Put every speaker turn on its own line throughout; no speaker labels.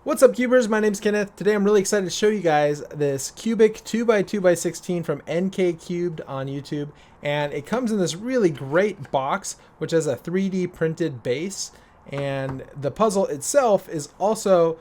What's up, cubers? My name's Kenneth. Today I'm really excited to show you guys this cubic 2x2x16 from NK Cubed on YouTube. And it comes in this really great box, which has a 3D printed base. And the puzzle itself is also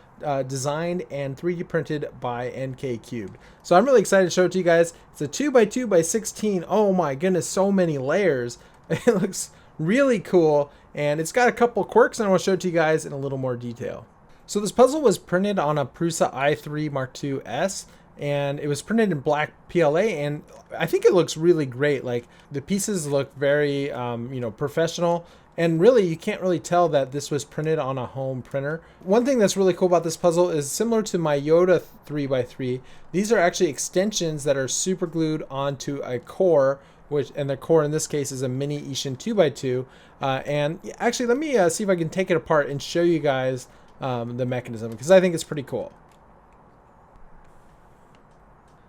designed and 3D printed by NK Cubed. So I'm really excited to show it to you guys. It's a 2x2x16. Oh my goodness, so many layers. It looks really cool. And it's got a couple quirks, and I want to show it to you guys in a little more detail. So this puzzle was printed on a Prusa i3 Mark II S, and it was printed in black PLA, and I think it looks really great. Like, the pieces look very, professional, and really you can't really tell that this was printed on a home printer. One thing that's really cool about this puzzle is similar to my Yoda 3x3, these are actually extensions that are super glued onto a core, and the core in this case is a mini Ishin 2x2. And actually, let me see if I can take it apart and show you guys the mechanism, because I think it's pretty cool.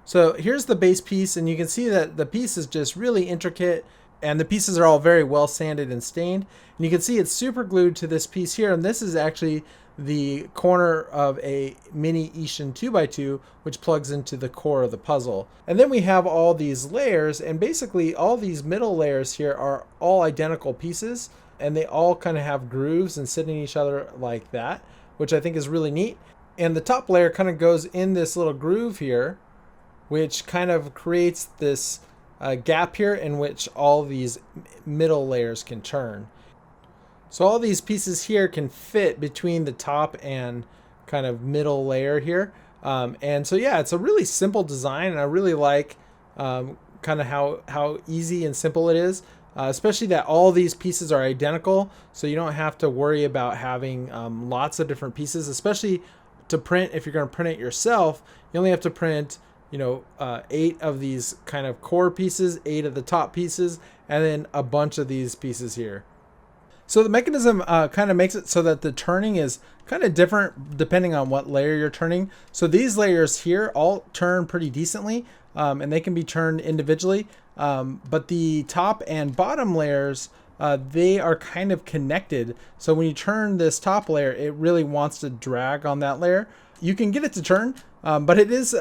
So here's the base piece, and you can see that the piece is just really intricate, and the pieces are all very well sanded and stained, and you can see it's super glued to this piece here, and this is actually the corner of a mini Ishin 2x2, which plugs into the core of the puzzle. And then we have all these layers, and basically all these middle layers here are all identical pieces, and they all kind of have grooves and sit in each other like that, which I think is really neat. And the top layer kind of goes in this little groove here, which kind of creates this gap here in which all these middle layers can turn. So all these pieces here can fit between the top and kind of middle layer here. And so yeah, it's a really simple design, and I really like kind of how easy and simple it is. Especially that all these pieces are identical, so you don't have to worry about having lots of different pieces, especially to print. If you're going to print it yourself, you only have to print 8 of these kind of core pieces, 8 of the top pieces, and then a bunch of these pieces here. So the mechanism kind of makes it so that the turning is kind of different depending on what layer you're turning. So these layers here all turn pretty decently, and they can be turned individually. But the top and bottom layers, they are kind of connected. So when you turn this top layer, it really wants to drag on that layer. You can get it to turn, but it is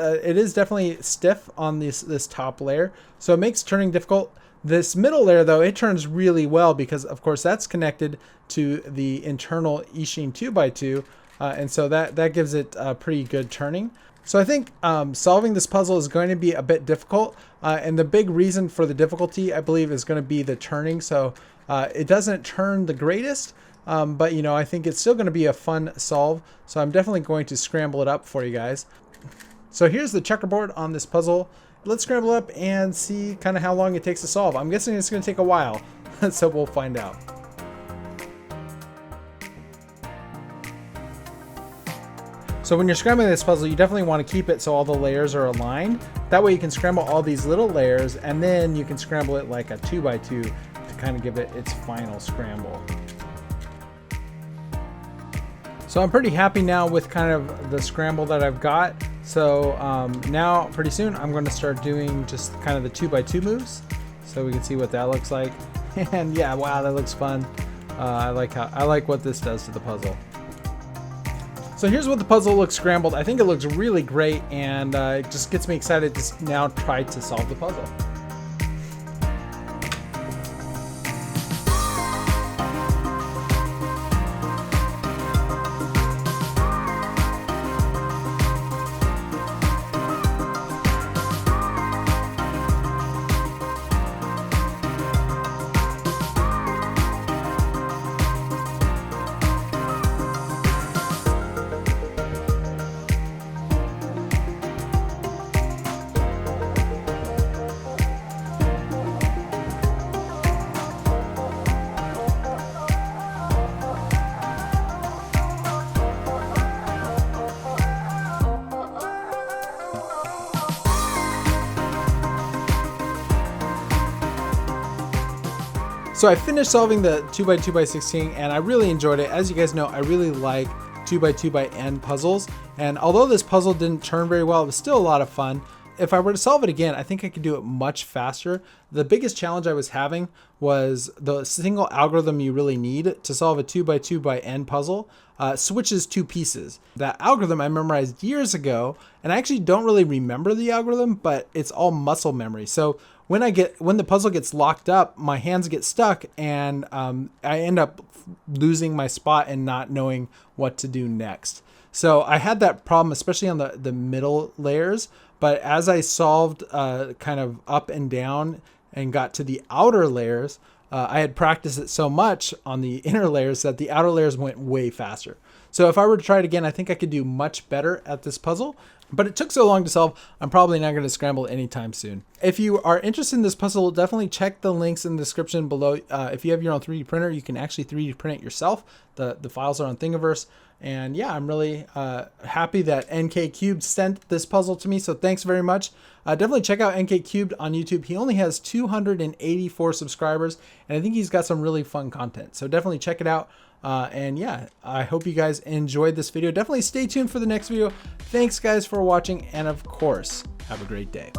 definitely stiff on this top layer. So it makes turning difficult. This middle layer, though, it turns really well because, of course, that's connected to the internal Ishin 2x2. And so that gives it pretty good turning. So I think solving this puzzle is going to be a bit difficult, and the big reason for the difficulty, I believe, is going to be the turning. So it doesn't turn the greatest, but I think it's still going to be a fun solve. So I'm definitely going to scramble it up for you guys. So here's the checkerboard on this puzzle. Let's scramble up and see kind of how long it takes to solve. I'm guessing it's going to take a while, so we'll find out. So when you're scrambling this puzzle, you definitely want to keep it so all the layers are aligned. That way you can scramble all these little layers, and then you can scramble it like a 2x2 to kind of give it its final scramble. So I'm pretty happy now with kind of the scramble that I've got. So now pretty soon I'm going to start doing just kind of the 2x2 moves, so we can see what that looks like. And yeah, wow, that looks fun. I like what this does to the puzzle. So here's what the puzzle looks scrambled. I think it looks really great, and it just gets me excited to now try to solve the puzzle. So I finished solving the 2x2x16, and I really enjoyed it. As you guys know, I really like 2x2x n puzzles, and although this puzzle didn't turn very well, it was still a lot of fun. if I were to solve it again, I think I could do it much faster. The biggest challenge I was having was the single algorithm you really need to solve a 2x2x puzzle switches two pieces. That algorithm I memorized years ago, and I actually don't really remember the algorithm, but it's all muscle memory. So when the puzzle gets locked up, my hands get stuck, and I end up losing my spot and not knowing what to do next. So I had that problem, especially on the middle layers. But as I solved kind of up and down and got to the outer layers, I had practiced it so much on the inner layers that the outer layers went way faster. So if I were to try it again, I think I could do much better at this puzzle. But it took so long to solve, I'm probably not going to scramble anytime soon. If you are interested in this puzzle, definitely check the links in the description below. If you have your own 3D printer, you can actually 3D print it yourself. The files are on Thingiverse. And yeah, I'm really happy that NK Cubed sent this puzzle to me. So thanks very much. Definitely check out NK Cubed on YouTube. He only has 284 subscribers, and I think he's got some really fun content. So definitely check it out. And yeah, I hope you guys enjoyed this video. Definitely stay tuned for the next video. Thanks guys for watching, and of course, have a great day.